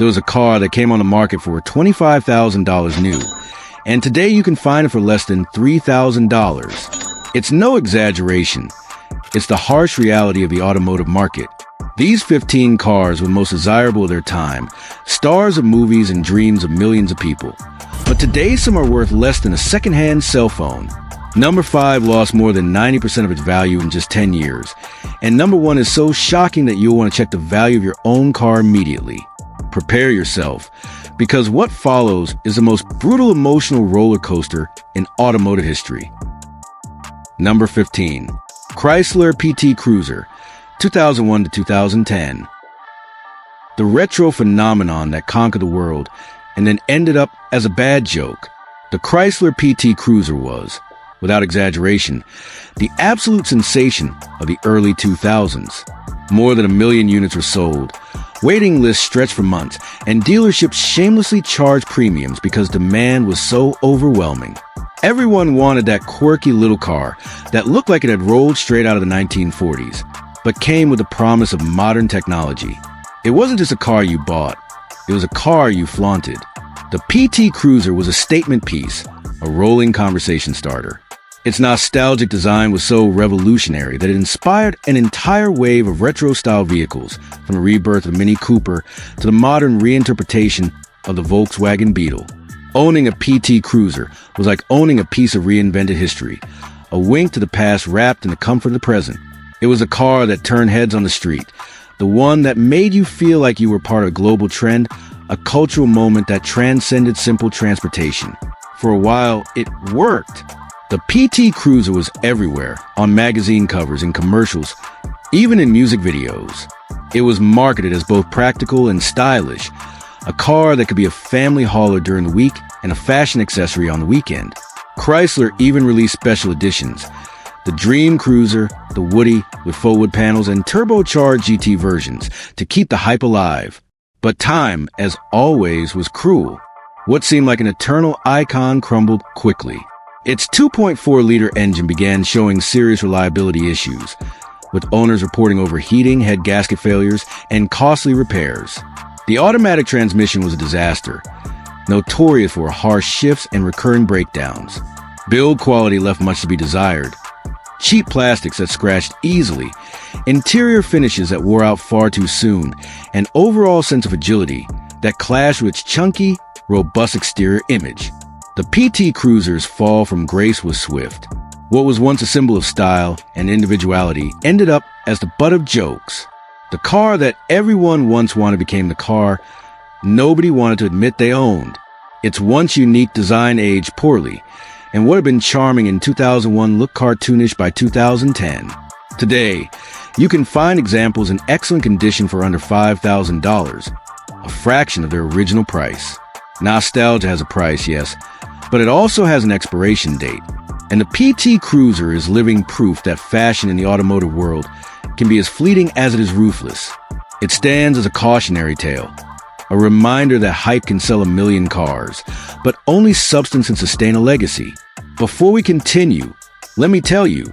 There was a car that came on the market for $25,000 new, and today you can find it for less than $3,000. It's no exaggeration. It's the harsh reality of the automotive market. These 15 cars were the most desirable of their time, stars of movies and dreams of millions of people. But today some are worth less than a second-hand cell phone. Number 5 lost more than 90% of its value in just 10 years. And number 1 is so shocking that you'll want to check the value of your own car immediately. Prepare yourself, because what follows is the most brutal emotional roller coaster in automotive history. Number 15. Chrysler PT Cruiser, 2001 to 2010. The retro phenomenon that conquered the world and then ended up as a bad joke. The Chrysler PT Cruiser was, without exaggeration, the absolute sensation of the early 2000s. More than 1 million units were sold. Waiting lists stretched for months, and dealerships shamelessly charged premiums because demand was so overwhelming. Everyone wanted that quirky little car that looked like it had rolled straight out of the 1940s, but came with the promise of modern technology. It wasn't just a car you bought, it was a car you flaunted. The PT Cruiser was a statement piece, a rolling conversation starter. Its nostalgic design was so revolutionary that it inspired an entire wave of retro-style vehicles, from the rebirth of Mini Cooper to the modern reinterpretation of the Volkswagen Beetle. Owning a PT Cruiser was like owning a piece of reinvented history, a wink to the past wrapped in the comfort of the present. It was a car that turned heads on the street, the one that made you feel like you were part of a global trend, a cultural moment that transcended simple transportation. For a while, it worked. The PT Cruiser was everywhere, on magazine covers and commercials, even in music videos. It was marketed as both practical and stylish, a car that could be a family hauler during the week and a fashion accessory on the weekend. Chrysler even released special editions, the Dream Cruiser, the Woody with forward panels, and turbocharged GT versions to keep the hype alive. But time, as always, was cruel. What seemed like an eternal icon crumbled quickly. Its 2.4-liter engine began showing serious reliability issues, with owners reporting overheating, head gasket failures, and costly repairs. The automatic transmission was a disaster, notorious for harsh shifts and recurring breakdowns. Build quality left much to be desired. Cheap plastics that scratched easily, interior finishes that wore out far too soon, an overall sense of agility that clashed with its chunky, robust exterior image. The PT Cruiser's fall from grace was swift. What was once a symbol of style and individuality ended up as the butt of jokes. The car that everyone once wanted became the car nobody wanted to admit they owned. Its once unique design aged poorly, and what had been charming in 2001 looked cartoonish by 2010. Today, you can find examples in excellent condition for under $5,000, a fraction of their original price. Nostalgia has a price, yes, but it also has an expiration date. And the PT Cruiser is living proof that fashion in the automotive world can be as fleeting as it is ruthless. It stands as a cautionary tale, a reminder that hype can sell 1 million cars, but only substance can sustain a legacy. Before we continue, let me tell you,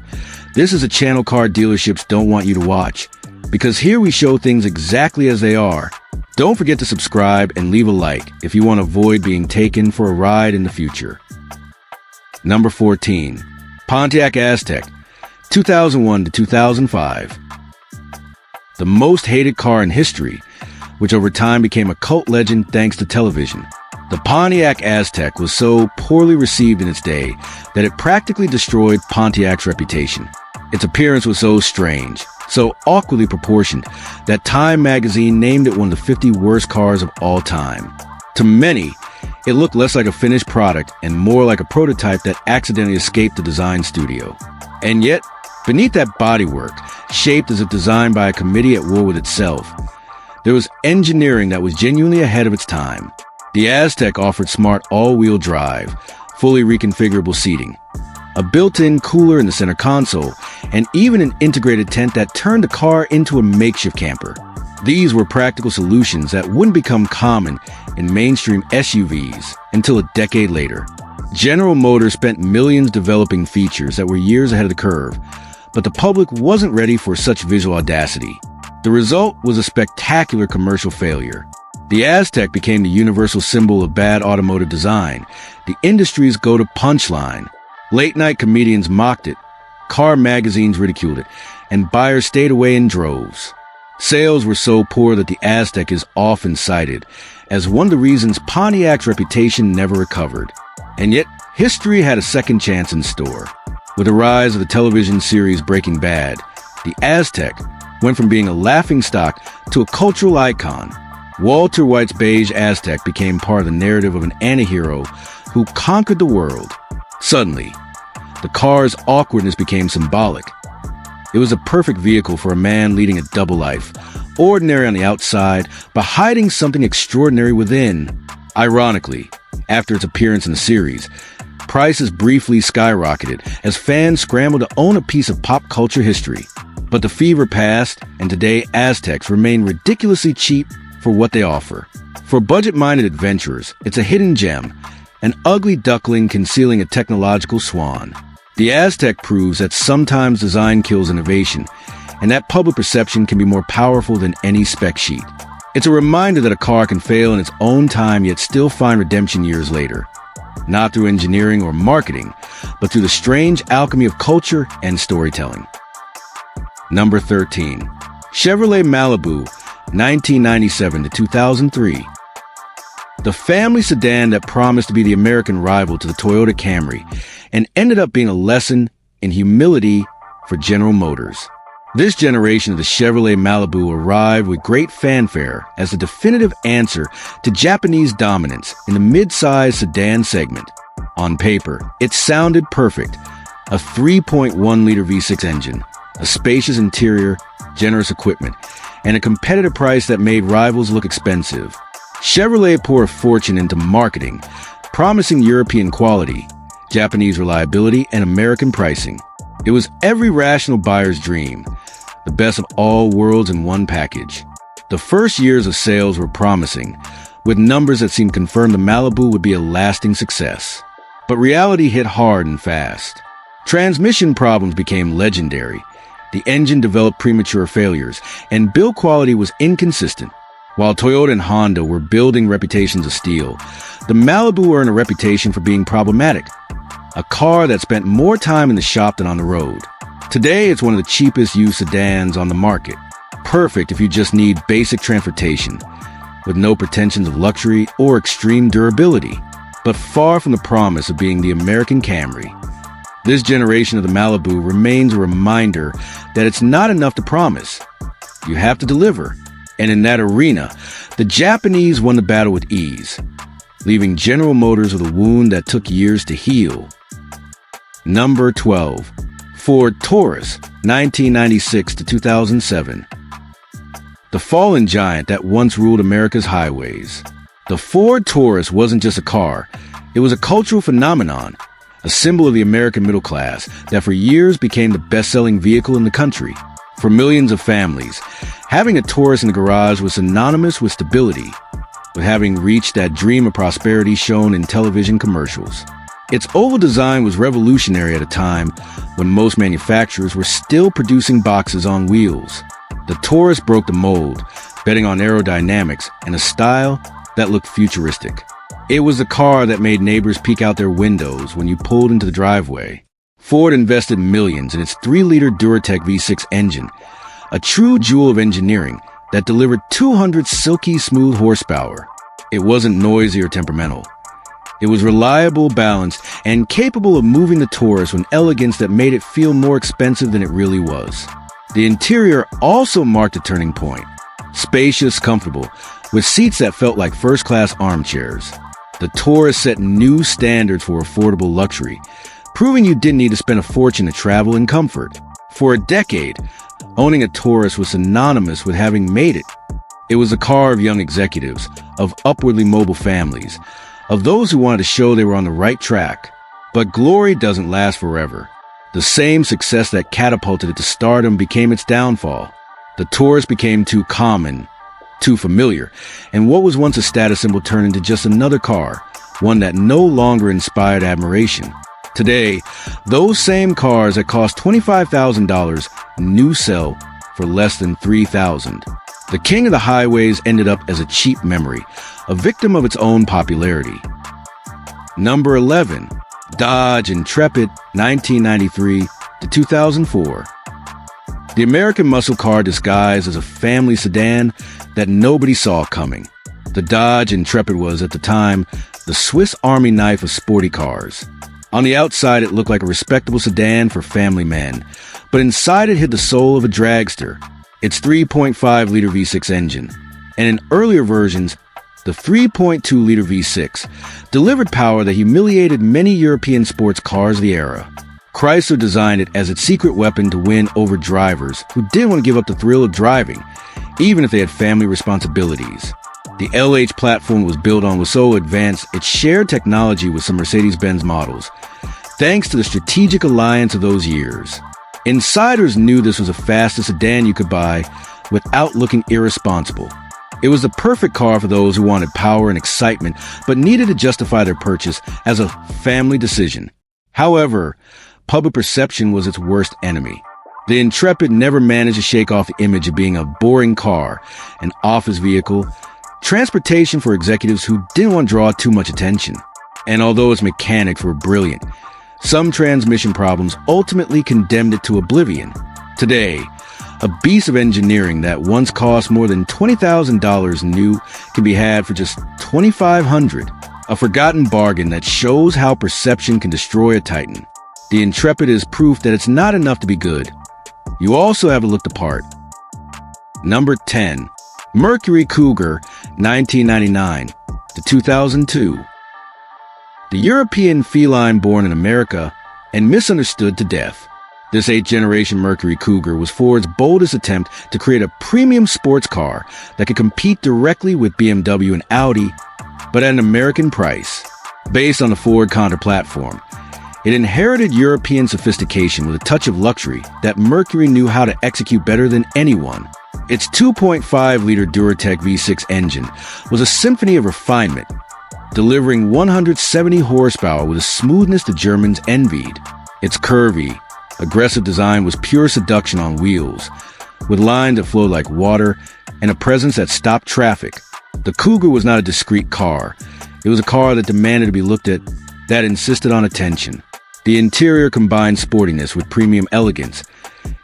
this is a channel car dealerships don't want you to watch, because here we show things exactly as they are. Don't forget to subscribe and leave a like if you want to avoid being taken for a ride in the future. Number 14. Pontiac Aztek, 2001 to 2005. The most hated car in history, which over time became a cult legend thanks to television. The Pontiac Aztek was so poorly received in its day that it practically destroyed Pontiac's reputation. Its appearance was so strange, so awkwardly proportioned, that Time magazine named it one of the 50 worst cars of all time. To many, it looked less like a finished product and more like a prototype that accidentally escaped the design studio. And yet, beneath that bodywork, shaped as if designed by a committee at war with itself, there was engineering that was genuinely ahead of its time. The Aztek offered smart all-wheel drive, fully reconfigurable seating, a built-in cooler in the center console, and even an integrated tent that turned the car into a makeshift camper. These were practical solutions that wouldn't become common in mainstream SUVs until a decade later. General Motors spent millions developing features that were years ahead of the curve, but the public wasn't ready for such visual audacity. The result was a spectacular commercial failure. The Aztec became the universal symbol of bad automotive design, the industry's go-to punchline. Late-night comedians mocked it, car magazines ridiculed it, and buyers stayed away in droves. Sales were so poor that the Aztec is often cited as one of the reasons Pontiac's reputation never recovered. And yet, history had a second chance in store. With the rise of the television series Breaking Bad, the Aztec went from being a laughingstock to a cultural icon. Walter White's beige Aztec became part of the narrative of an antihero who conquered the world. Suddenly, the car's awkwardness became symbolic. It was a perfect vehicle for a man leading a double life, ordinary on the outside, but hiding something extraordinary within. Ironically, after its appearance in the series, prices briefly skyrocketed as fans scrambled to own a piece of pop culture history. But the fever passed, and today Aztecs remain ridiculously cheap for what they offer. For budget-minded adventurers, it's a hidden gem, an ugly duckling concealing a technological swan. The Aztec proves that sometimes design kills innovation, and that public perception can be more powerful than any spec sheet. It's a reminder that a car can fail in its own time yet still find redemption years later. Not through engineering or marketing, but through the strange alchemy of culture and storytelling. Number 13. Chevrolet Malibu, 1997 to 2003. The family sedan that promised to be the American rival to the Toyota Camry and ended up being a lesson in humility for General Motors. This generation of the Chevrolet Malibu arrived with great fanfare as the definitive answer to Japanese dominance in the mid-size sedan segment. On paper, it sounded perfect. A 3.1-liter V6 engine, a spacious interior, generous equipment, and a competitive price that made rivals look expensive. Chevrolet poured a fortune into marketing, promising European quality, Japanese reliability, and American pricing. It was every rational buyer's dream, the best of all worlds in one package. The first years of sales were promising, with numbers that seemed to confirm the Malibu would be a lasting success. But reality hit hard and fast. Transmission problems became legendary. The engine developed premature failures, and build quality was inconsistent. While Toyota and Honda were building reputations of steel, the Malibu earned a reputation for being problematic. A car that spent more time in the shop than on the road. Today, it's one of the cheapest used sedans on the market. Perfect if you just need basic transportation, with no pretensions of luxury or extreme durability, but far from the promise of being the American Camry. This generation of the Malibu remains a reminder that it's not enough to promise. You have to deliver. And in that arena, the Japanese won the battle with ease, leaving General Motors with a wound that took years to heal. Number 12. Ford Taurus, 1996 to 2007. The fallen giant that once ruled America's highways. The Ford Taurus wasn't just a car, it was a cultural phenomenon, a symbol of the American middle class that for years became the best-selling vehicle in the country. For millions of families, having a Taurus in the garage was synonymous with stability, with having reached that dream of prosperity shown in television commercials. Its oval design was revolutionary at a time when most manufacturers were still producing boxes on wheels. The Taurus broke the mold, betting on aerodynamics and a style that looked futuristic. It was the car that made neighbors peek out their windows when you pulled into the driveway. Ford invested millions in its 3-liter Duratec V6 engine, a true jewel of engineering that delivered 200 silky smooth horsepower. It wasn't noisy or temperamental. It was reliable, balanced, and capable of moving the Taurus with an elegance that made it feel more expensive than it really was. The interior also marked a turning point. Spacious, comfortable, with seats that felt like first-class armchairs. The Taurus set new standards for affordable luxury, proving you didn't need to spend a fortune to travel in comfort. For a decade, owning a Taurus was synonymous with having made it. It was a car of young executives, of upwardly mobile families, of those who wanted to show they were on the right track. But glory doesn't last forever. The same success that catapulted it to stardom became its downfall. The Taurus became too common, too familiar, and what was once a status symbol turned into just another car, one that no longer inspired admiration. Today, those same cars that cost $25,000 new sell for less than $3,000. The king of the highways ended up as a cheap memory, a victim of its own popularity. Number 11. Dodge Intrepid 1993 to 2004. The American muscle car disguised as a family sedan that nobody saw coming. The Dodge Intrepid was, at the time, the Swiss Army knife of sporty cars. On the outside, it looked like a respectable sedan for family men, but inside it hid the soul of a dragster, its 3.5-liter V6 engine. And in earlier versions, the 3.2-liter V6 delivered power that humiliated many European sports cars of the era. Chrysler designed it as its secret weapon to win over drivers who didn't want to give up the thrill of driving, even if they had family responsibilities. The LH platform was built on was so advanced it shared technology with some Mercedes-Benz models, thanks to the strategic alliance of those years. Insiders knew this was the fastest sedan you could buy without looking irresponsible. It was the perfect car for those who wanted power and excitement, but needed to justify their purchase as a family decision. However, public perception was its worst enemy. The Intrepid never managed to shake off the image of being a boring car, an office vehicle, transportation for executives who didn't want to draw too much attention. And although its mechanics were brilliant, some transmission problems ultimately condemned it to oblivion. Today, a piece of engineering that once cost more than $20,000 new can be had for just $2,500, a forgotten bargain that shows how perception can destroy a titan. The Intrepid is proof that it's not enough to be good. You also have to look the part. Number 10. Mercury Cougar 1999 to 2002. The European feline born in America and misunderstood to death. This 8th-generation Mercury Cougar was Ford's boldest attempt to create a premium sports car that could compete directly with BMW and Audi, but at an American price. Based on the Ford Contour platform, it inherited European sophistication with a touch of luxury that Mercury knew how to execute better than anyone. Its 2.5-liter Duratec V6 engine was a symphony of refinement, delivering 170 horsepower with a smoothness the Germans envied. Its curvy, aggressive design was pure seduction on wheels, with lines that flowed like water and a presence that stopped traffic. The Cougar was not a discreet car. It was a car that demanded to be looked at, that insisted on attention. The interior combined sportiness with premium elegance,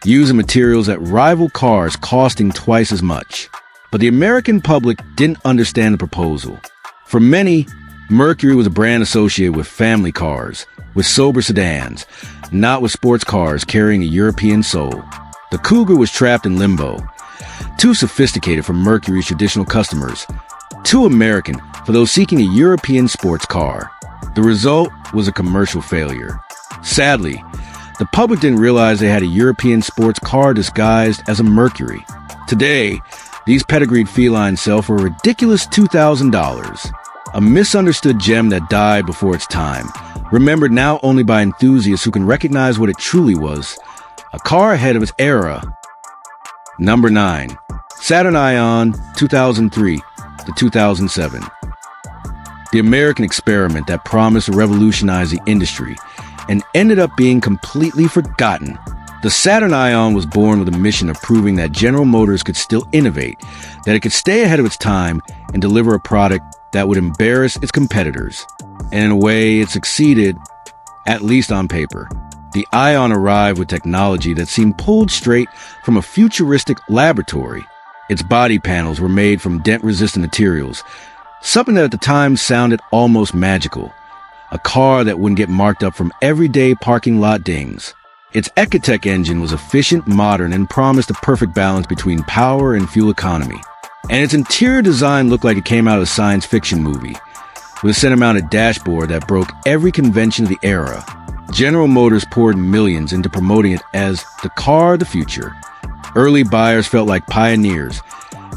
using materials that rival cars costing twice as much. But the American public didn't understand the proposal. For many, Mercury was a brand associated with family cars, with sober sedans, not with sports cars carrying a European soul. The Cougar was trapped in limbo. Too sophisticated for Mercury's traditional customers, too American for those seeking a European sports car. The result was a commercial failure. Sadly, the public didn't realize they had a European sports car disguised as a Mercury. Today, these pedigreed felines sell for a ridiculous $2,000. A misunderstood gem that died before its time, remembered now only by enthusiasts who can recognize what it truly was, a car ahead of its era. Number 9. Saturn Ion 2003 to 2007. The American experiment that promised to revolutionize the industry and ended up being completely forgotten. The Saturn Ion was born with a mission of proving that General Motors could still innovate, that it could stay ahead of its time and deliver a product that would embarrass its competitors. And in a way, it succeeded, at least on paper. The Ion arrived with technology that seemed pulled straight from a futuristic laboratory. Its body panels were made from dent-resistant materials, something that at the time sounded almost magical. A car that wouldn't get marked up from everyday parking lot dings. Its Ecotec engine was efficient, modern, and promised a perfect balance between power and fuel economy. And its interior design looked like it came out of a science fiction movie, with a center-mounted dashboard that broke every convention of the era. General Motors poured millions into promoting it as the car of the future. Early buyers felt like pioneers,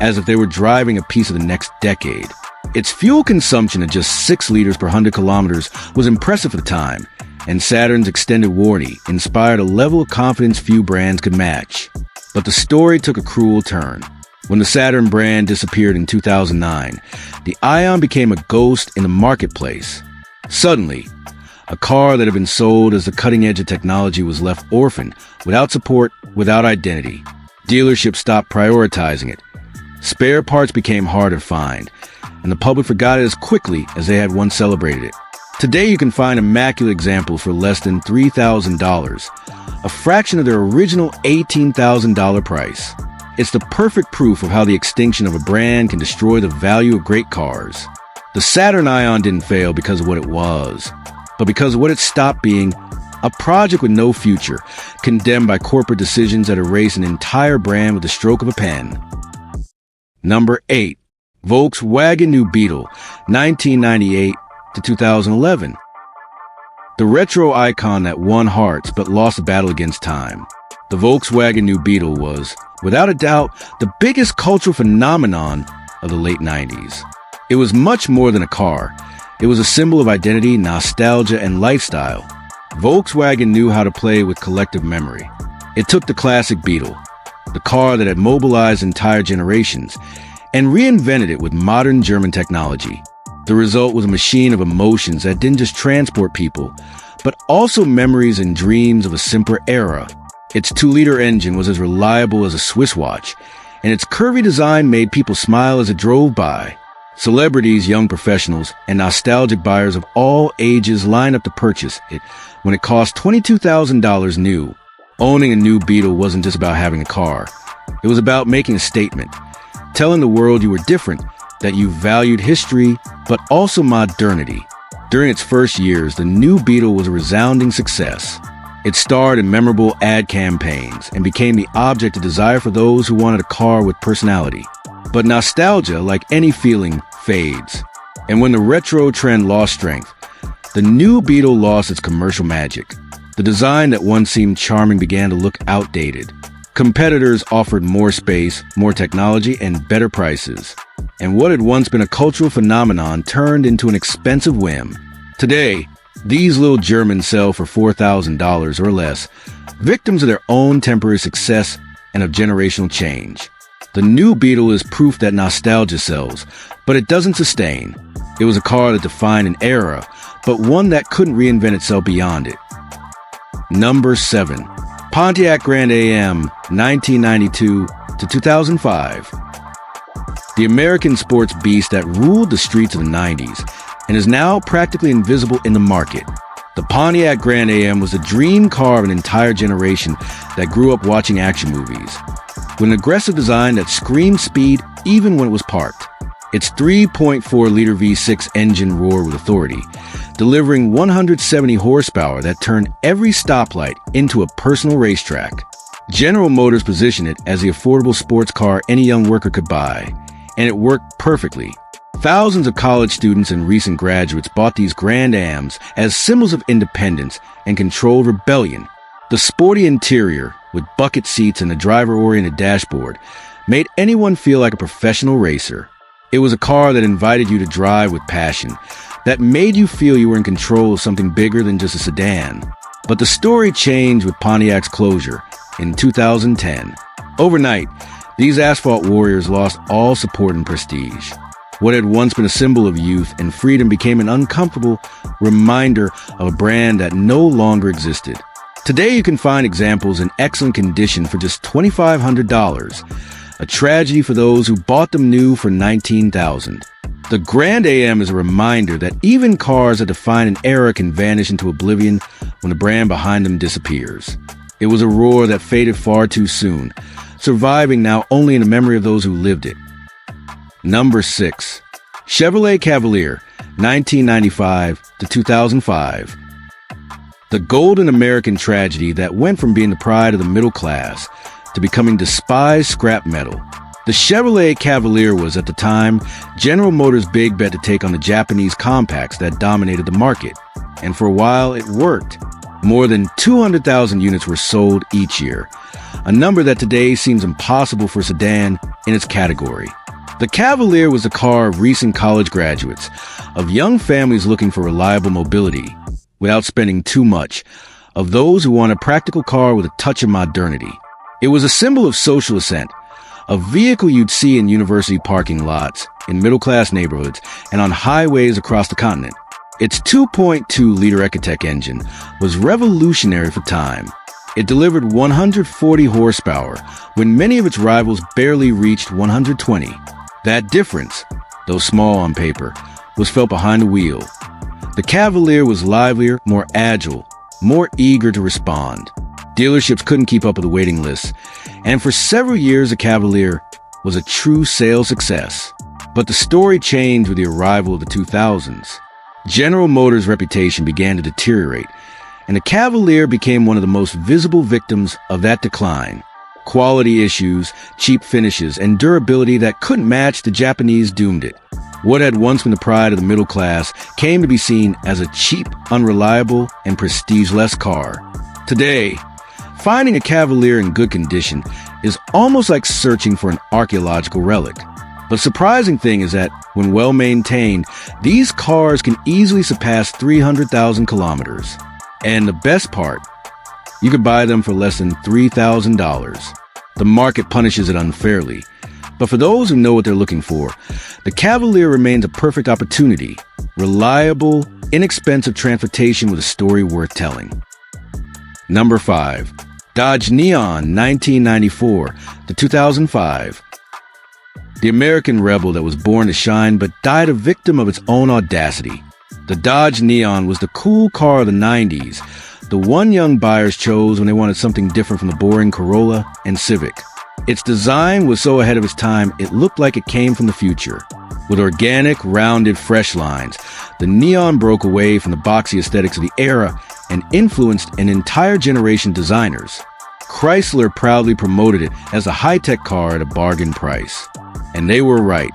as if they were driving a piece of the next decade. Its fuel consumption at just 6 liters per 100 kilometers was impressive at the time, and Saturn's extended warranty inspired a level of confidence few brands could match. But the story took a cruel turn. When the Saturn brand disappeared in 2009, the Ion became a ghost in the marketplace. Suddenly, a car that had been sold as the cutting edge of technology was left orphaned, without support, without identity. Dealerships stopped prioritizing it. Spare parts became harder to find, and the public forgot it as quickly as they had once celebrated it. Today you can find immaculate examples for less than $3,000, a fraction of their original $18,000 price. It's the perfect proof of how the extinction of a brand can destroy the value of great cars. The Saturn Ion didn't fail because of what it was, but because of what it stopped being: a project with no future, condemned by corporate decisions that erase an entire brand with the stroke of a pen. Number 8. Volkswagen New Beetle, 1998 to 2011. The retro icon that won hearts but lost the battle against time. The Volkswagen New Beetle was, without a doubt, the biggest cultural phenomenon of the late 90s. It was much more than a car. It was a symbol of identity, nostalgia, and lifestyle. Volkswagen knew how to play with collective memory. It took the classic Beetle, the car that had mobilized entire generations, and reinvented it with modern German technology. The result was a machine of emotions that didn't just transport people, but also memories and dreams of a simpler era. Its 2-liter engine was as reliable as a Swiss watch, and its curvy design made people smile as it drove by. Celebrities, young professionals, and nostalgic buyers of all ages lined up to purchase it when it cost $22,000 new. Owning a new Beetle wasn't just about having a car. It was about making a statement, telling the world you were different, that you valued history, but also modernity. During its first years, the new Beetle was a resounding success. It starred in memorable ad campaigns and became the object of desire for those who wanted a car with personality. But nostalgia, like any feeling, fades. And when the retro trend lost strength, the new Beetle lost its commercial magic. The design that once seemed charming began to look outdated. Competitors offered more space, more technology, and better prices. And what had once been a cultural phenomenon turned into an expensive whim. Today, these little Germans sell for $4,000 or less, victims of their own temporary success and of generational change. The new Beetle is proof that nostalgia sells, but it doesn't sustain. It was a car that defined an era, but one that couldn't reinvent itself beyond it. Number 7. Pontiac Grand Am, 1992 to 2005. The American sports beast that ruled the streets of the 90s and is now practically invisible in the market. The Pontiac Grand Am was the dream car of an entire generation that grew up watching action movies, with an aggressive design that screamed speed even when it was parked. Its 3.4-liter V6 engine roared with authority, delivering 170 horsepower that turned every stoplight into a personal racetrack. General Motors positioned it as the affordable sports car any young worker could buy, and it worked perfectly. Thousands of college students and recent graduates bought these Grand Ams as symbols of independence and controlled rebellion. The sporty interior, with bucket seats and a driver-oriented dashboard, made anyone feel like a professional racer. It was a car that invited you to drive with passion, that made you feel you were in control of something bigger than just a sedan. But the story changed with Pontiac's closure in 2010. Overnight, these asphalt warriors lost all support and prestige. What had once been a symbol of youth and freedom became an uncomfortable reminder of a brand that no longer existed. Today you can find examples in excellent condition for just $2,500, a tragedy for those who bought them new for $19,000. The Grand AM is a reminder that even cars that define an era can vanish into oblivion when the brand behind them disappears. It was a roar that faded far too soon, surviving now only in the memory of those who lived it. Number 6. Chevrolet Cavalier, 1995 to 2005. The golden American tragedy that went from being the pride of the middle class to becoming despised scrap metal. The Chevrolet Cavalier was, at the time, General Motors' big bet to take on the Japanese compacts that dominated the market. And for a while, it worked. More than 200,000 units were sold each year, a number that today seems impossible for a sedan in its category. The Cavalier was the car of recent college graduates, of young families looking for reliable mobility, without spending too much, of those who want a practical car with a touch of modernity. It was a symbol of social ascent, a vehicle you'd see in university parking lots, in middle-class neighborhoods, and on highways across the continent. Its 2.2-liter Ecotec engine was revolutionary for time. It delivered 140 horsepower when many of its rivals barely reached 120. That difference, though small on paper, was felt behind the wheel. The Cavalier was livelier, more agile, more eager to respond. Dealerships couldn't keep up with the waiting lists, and for several years the Cavalier was a true sales success. But the story changed with the arrival of the 2000s. General Motors' reputation began to deteriorate, and the Cavalier became one of the most visible victims of that decline. Quality issues, cheap finishes, and durability that couldn't match the Japanese doomed it. What had once been the pride of the middle class came to be seen as a cheap, unreliable, and prestige-less car. Today, finding a Cavalier in good condition is almost like searching for an archaeological relic. But surprising thing is that, when well-maintained, these cars can easily surpass 300,000 kilometers. And the best part, you could buy them for less than $3,000. The market punishes it unfairly. But for those who know what they're looking for, the Cavalier remains a perfect opportunity. Reliable, inexpensive transportation with a story worth telling. Number 5. Dodge Neon 1994 to 2005. The American rebel that was born to shine but died a victim of its own audacity. The Dodge Neon was the cool car of the 90s, the one young buyers chose when they wanted something different from the boring Corolla and Civic. Its design was so ahead of its time, it looked like it came from the future. With organic, rounded, fresh lines, the Neon broke away from the boxy aesthetics of the era and influenced an entire generation of designers. Chrysler proudly promoted it as a high-tech car at a bargain price. And they were right.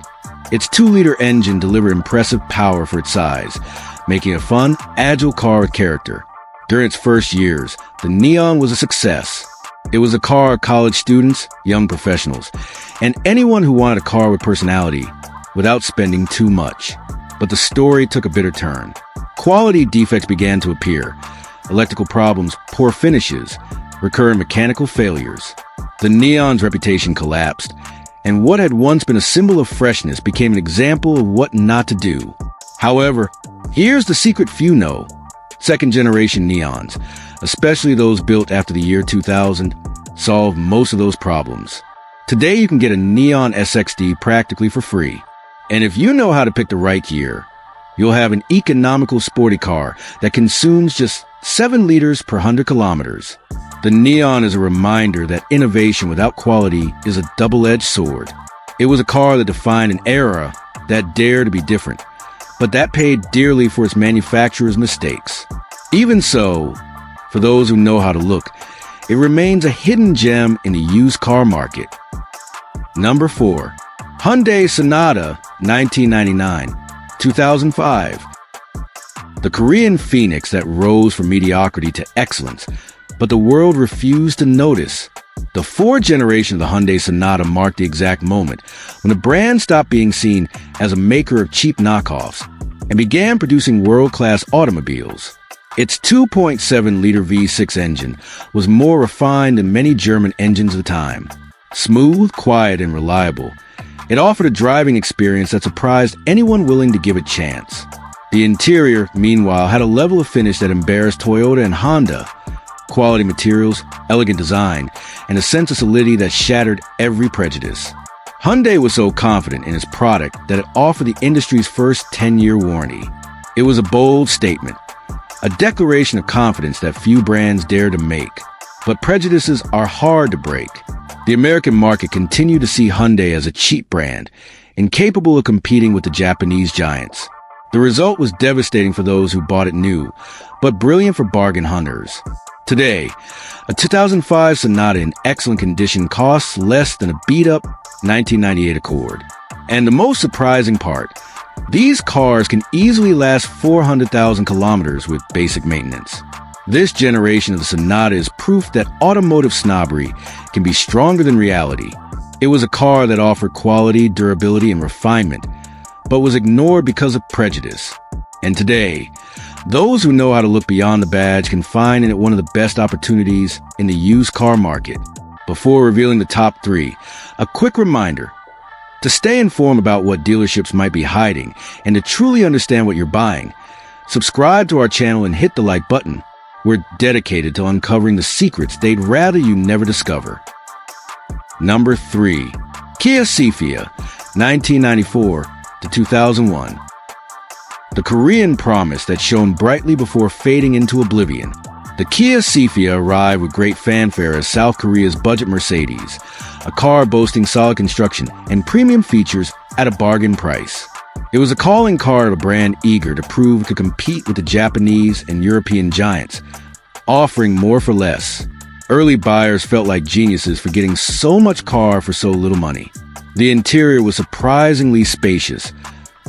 Its 2-liter engine delivered impressive power for its size, making it a fun, agile car with character. During its first years, the Neon was a success. It was a car of college students, young professionals, and anyone who wanted a car with personality without spending too much. But the story took a bitter turn. Quality defects began to appear. Electrical problems, poor finishes, recurrent mechanical failures. The Neon's reputation collapsed, and what had once been a symbol of freshness became an example of what not to do. However, here's the secret few know. Second-generation Neons, especially those built after the year 2000, solve most of those problems. Today you can get a Neon SXD practically for free. And if you know how to pick the right gear, you'll have an economical sporty car that consumes just 7 liters per 100 kilometers. The Neon is a reminder that innovation without quality is a double-edged sword. It was a car that defined an era that dared to be different, but that paid dearly for its manufacturer's mistakes. Even so, for those who know how to look, it remains a hidden gem in the used car market. Number 4. Hyundai Sonata 1999, 2005. The Korean phoenix that rose from mediocrity to excellence, but the world refused to notice. The 4th generation of the Hyundai Sonata marked the exact moment when the brand stopped being seen as a maker of cheap knockoffs and began producing world-class automobiles. Its 2.7-liter V6 engine was more refined than many German engines of the time. Smooth, quiet, and reliable, it offered a driving experience that surprised anyone willing to give it a chance. The interior, meanwhile, had a level of finish that embarrassed Toyota and Honda. Quality materials, elegant design, and a sense of solidity that shattered every prejudice. Hyundai was so confident in its product that it offered the industry's first 10-year warranty. It was a bold statement, a declaration of confidence that few brands dare to make. But prejudices are hard to break. The American market continued to see Hyundai as a cheap brand, incapable of competing with the Japanese giants. The result was devastating for those who bought it new, but brilliant for bargain hunters. Today, a 2005 Sonata in excellent condition costs less than a beat-up 1998 Accord. And the most surprising part, these cars can easily last 400,000 kilometers with basic maintenance. This generation of the Sonata is proof that automotive snobbery can be stronger than reality. It was a car that offered quality, durability, and refinement, but was ignored because of prejudice. And today, those who know how to look beyond the badge can find in it one of the best opportunities in the used car market. Before revealing the top 3, a quick reminder. To stay informed about what dealerships might be hiding and to truly understand what you're buying, subscribe to our channel and hit the like button. We're dedicated to uncovering the secrets they'd rather you never discover. Number 3. Kia Cephia, 1994 to 2001. The Korean promise that shone brightly before fading into oblivion. The Kia Cephia arrived with great fanfare as South Korea's budget Mercedes, a car boasting solid construction and premium features at a bargain price. It was a calling card of a brand eager to prove it could compete with the Japanese and European giants, offering more for less. Early buyers felt like geniuses for getting so much car for so little money. The interior was surprisingly spacious,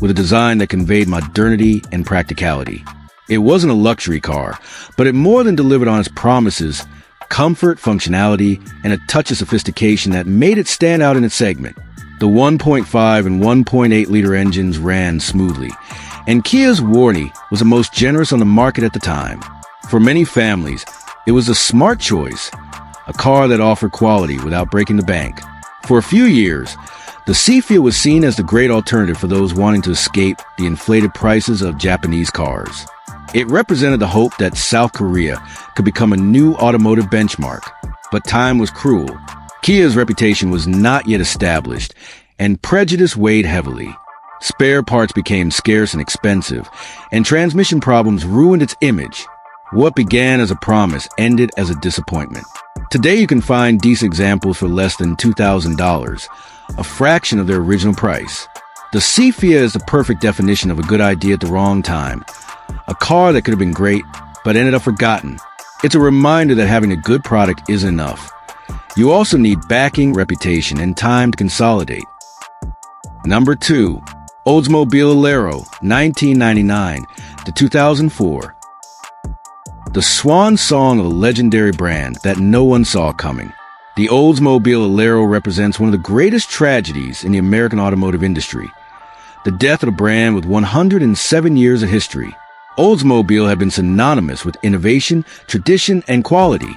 with a design that conveyed modernity and practicality. It wasn't a luxury car, but it more than delivered on its promises: comfort, functionality, and a touch of sophistication that made it stand out in its segment. The 1.5 and 1.8-liter engines ran smoothly, and Kia's warranty was the most generous on the market at the time. For many families, it was a smart choice, a car that offered quality without breaking the bank. For a few years, the Cephia was seen as the great alternative for those wanting to escape the inflated prices of Japanese cars. It represented the hope that South Korea could become a new automotive benchmark. But time was cruel. Kia's reputation was not yet established, and prejudice weighed heavily. Spare parts became scarce and expensive, and transmission problems ruined its image. What began as a promise ended as a disappointment. Today you can find decent examples for less than $2,000, a fraction of their original price. The Cephia is the perfect definition of a good idea at the wrong time. A car that could have been great, but ended up forgotten. It's a reminder that having a good product isn't enough. You also need backing, reputation, and time to consolidate. Number 2. Oldsmobile Alero, 1999 to 2004. The swan song of a legendary brand that no one saw coming. The Oldsmobile Alero represents one of the greatest tragedies in the American automotive industry: the death of a brand with 107 years of history. Oldsmobile had been synonymous with innovation, tradition, and quality,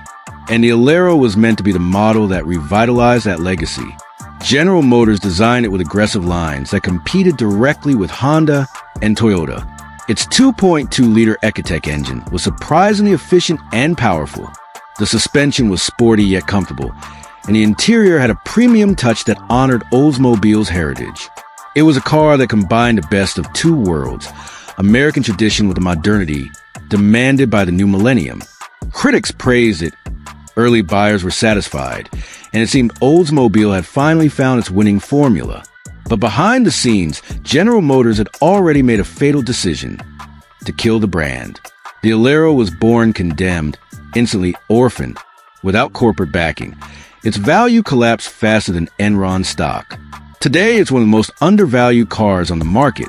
and the Alero was meant to be the model that revitalized that legacy. General Motors designed it with aggressive lines that competed directly with Honda and Toyota. Its 2.2-liter Ecotec engine was surprisingly efficient and powerful. The suspension was sporty yet comfortable, and the interior had a premium touch that honored Oldsmobile's heritage. It was a car that combined the best of two worlds: American tradition with the modernity demanded by the new millennium. Critics praised it, early buyers were satisfied, and it seemed Oldsmobile had finally found its winning formula. But behind the scenes, General Motors had already made a fatal decision: to kill the brand. The Alero was born condemned, instantly orphaned, without corporate backing. Its value collapsed faster than Enron stock. Today, it's one of the most undervalued cars on the market.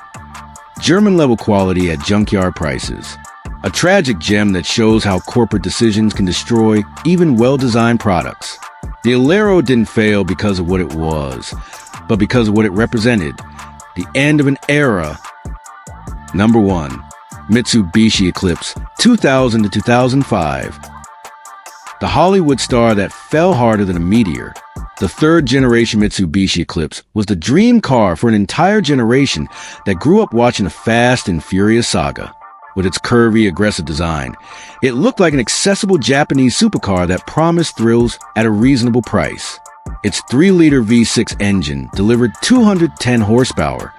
German-level quality at junkyard prices. A tragic gem that shows how corporate decisions can destroy even well-designed products. The Alero didn't fail because of what it was, but because of what it represented: the end of an era. Number 1. Mitsubishi Eclipse, 2000 to 2005. The Hollywood star that fell harder than a meteor. The third-generation Mitsubishi Eclipse was the dream car for an entire generation that grew up watching a Fast and Furious saga. With its curvy, aggressive design, it looked like an accessible Japanese supercar that promised thrills at a reasonable price. Its 3-liter V6 engine delivered 210 horsepower,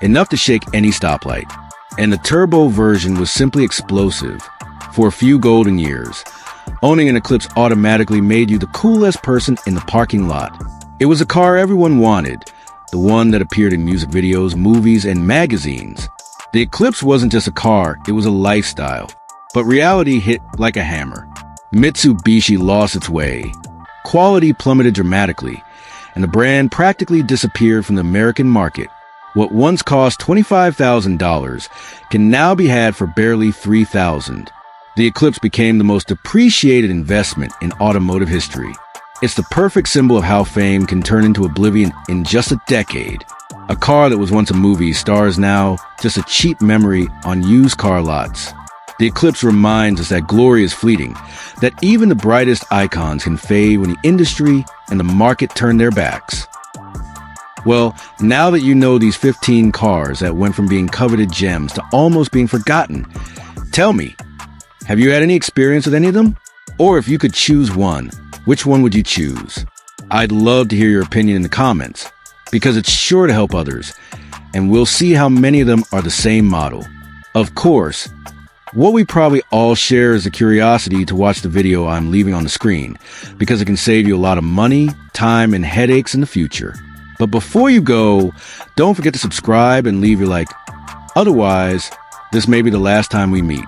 enough to shake any stoplight. And the turbo version was simply explosive. For a few golden years, owning an Eclipse automatically made you the coolest person in the parking lot. It was a car everyone wanted, the one that appeared in music videos, movies, and magazines. The Eclipse wasn't just a car, it was a lifestyle. But reality hit like a hammer. Mitsubishi lost its way. Quality plummeted dramatically, and the brand practically disappeared from the American market. What once cost $25,000 can now be had for barely $3,000. The Eclipse became the most depreciated investment in automotive history. It's the perfect symbol of how fame can turn into oblivion in just a decade. A car that was once a movie star is now just a cheap memory on used car lots. The Eclipse reminds us that glory is fleeting, that even the brightest icons can fade when the industry and the market turn their backs. Well, now that you know these 15 cars that went from being coveted gems to almost being forgotten, tell me, Have you had any experience with any of them? Or if you could choose one, which one would you choose? I'd love to hear your opinion in the comments, because it's sure to help others, and we'll see how many of them are the same model. Of course, what we probably all share is the curiosity to watch the video I'm leaving on the screen, because it can save you a lot of money, time, and headaches in the future. But before you go, don't forget to subscribe and leave your like. Otherwise, this may be the last time we meet.